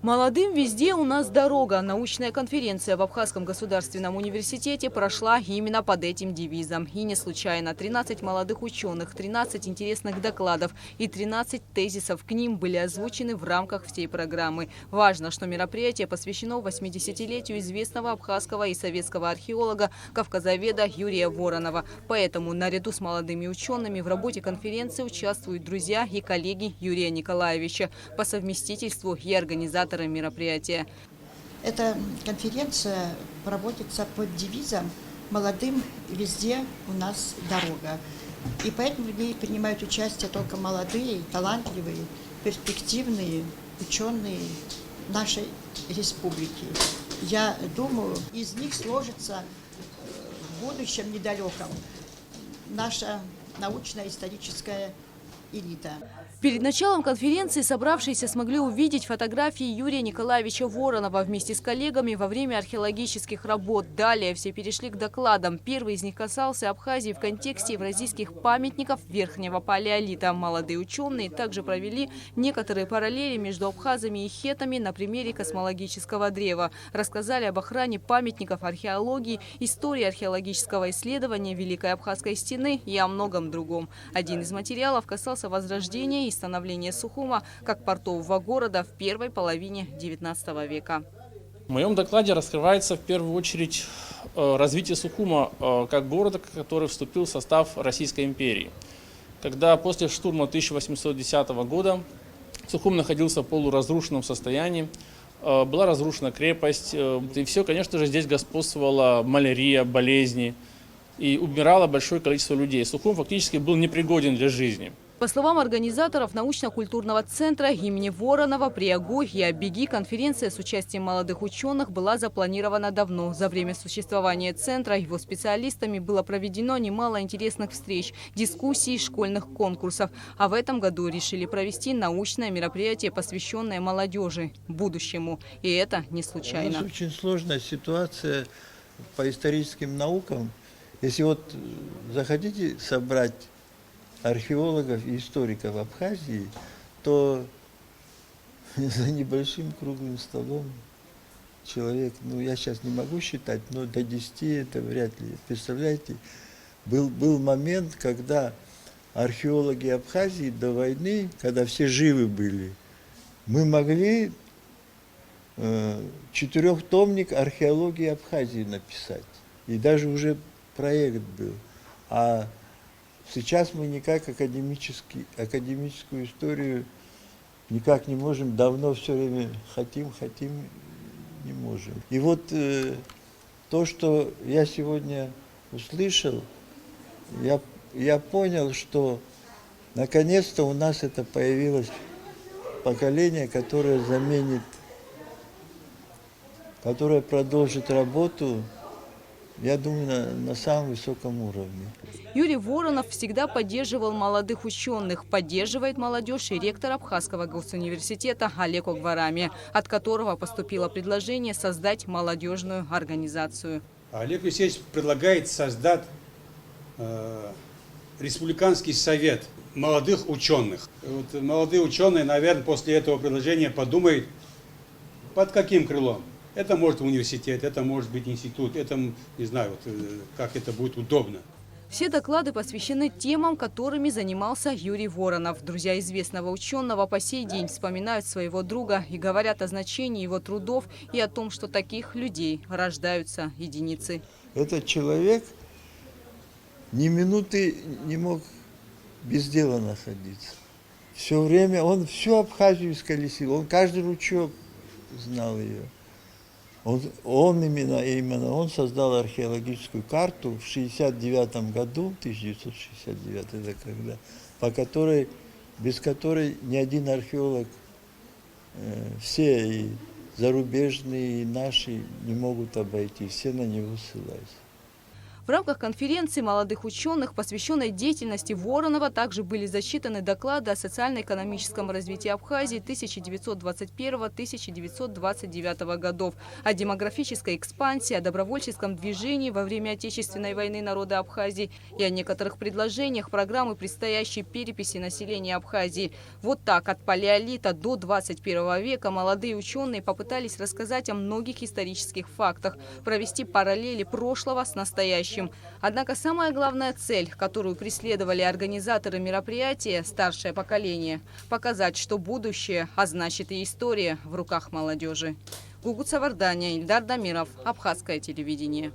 Молодым везде у нас дорога. Научная конференция в Абхазском государственном университете прошла именно под этим девизом. И не случайно. 13 молодых ученых, 13 интересных докладов и 13 тезисов к ним были озвучены в рамках всей программы. Важно, что мероприятие посвящено 80-летию известного абхазского и советского археолога, кавказоведа Юрия Воронова. Поэтому наряду с молодыми учеными в работе конференции участвуют друзья и коллеги Юрия Николаевича, по совместительству и организаторы мероприятия. Эта конференция проводится под девизом «Молодым везде у нас дорога». И поэтому в ней принимают участие только молодые, талантливые, перспективные ученые нашей республики. Я думаю, из них сложится в будущем недалеком наша научно-историческая элита. Перед началом конференции собравшиеся смогли увидеть фотографии Юрия Николаевича Воронова вместе с коллегами во время археологических работ. Далее все перешли к докладам. Первый из них касался Абхазии в контексте евразийских памятников верхнего палеолита. Молодые ученые также провели некоторые параллели между абхазами и хетами на примере космологического древа. Рассказали об охране памятников археологии, истории археологического исследования Великой Абхазской стены и о многом другом. Один из материалов касался возрождения и становления Сухума как портового города в первой половине XIX века. В моем докладе раскрывается в первую очередь развитие Сухума как города, который вступил в состав Российской империи. Когда после штурма 1810 года Сухум находился в полуразрушенном состоянии, была разрушена крепость, и все, конечно же, здесь господствовала малярия, болезни, и умирало большое количество людей. Сухум фактически был непригоден для жизни. По словам организаторов научно-культурного центра имени Воронова при АГУ и ОБЕГИ, конференция с участием молодых ученых была запланирована давно. За время существования центра его специалистами было проведено немало интересных встреч, дискуссий, школьных конкурсов. А в этом году решили провести научное мероприятие, посвященное молодежи, будущему. И это не случайно. У нас очень сложная ситуация по историческим наукам. Если вот захотите собрать археологов и историков Абхазии, то за небольшим круглым столом человек, я сейчас не могу считать, но до 10 это вряд ли. Представляете, был момент, когда археологи Абхазии до войны, когда все живы были, мы могли 4-томник археологии Абхазии написать. И даже уже проект был. А сейчас мы никак академическую историю никак не можем, давно все время хотим, не можем. И вот то, что я сегодня услышал, я понял, что наконец-то у нас это появилось поколение, которое заменит, которое продолжит работу, я думаю, на самом высоком уровне. Юрий Воронов всегда поддерживал молодых ученых. Поддерживает молодежь и ректор Абхазского госуниверситета Олег Огварами, от которого поступило предложение создать молодежную организацию. Олег Алексеевич предлагает создать республиканский совет молодых ученых. Вот молодые ученые, наверное, после этого предложения подумают, под каким крылом. Это может университет, это может быть институт, это, не знаю, как это будет удобно. Все доклады посвящены темам, которыми занимался Юрий Воронов. Друзья известного ученого по сей день вспоминают своего друга и говорят о значении его трудов и о том, что таких людей рождаются единицы. Этот человек ни минуты не мог без дела находиться. Все время он всю Абхазию исколесил, он каждый ручеек знал ее. Он именно он создал археологическую карту в 1969 году, 1969 это когда, без которой ни один археолог, все и зарубежные, и наши не могут обойти, все на него ссылаются. В рамках конференции молодых ученых, посвященной деятельности Воронова, также были зачитаны доклады о социально-экономическом развитии Абхазии 1921-1929 годов, о демографической экспансии, о добровольческом движении во время Отечественной войны народа Абхазии и о некоторых предложениях программы предстоящей переписи населения Абхазии. Вот так от палеолита до 21 века молодые ученые попытались рассказать о многих исторических фактах, провести параллели прошлого с настоящим. Однако самая главная цель, которую преследовали организаторы мероприятия, старшее поколение – показать, что будущее, а значит и история, в руках молодежи. Гугут Саварданя, Ильдар Дамиров, Абхазское телевидение.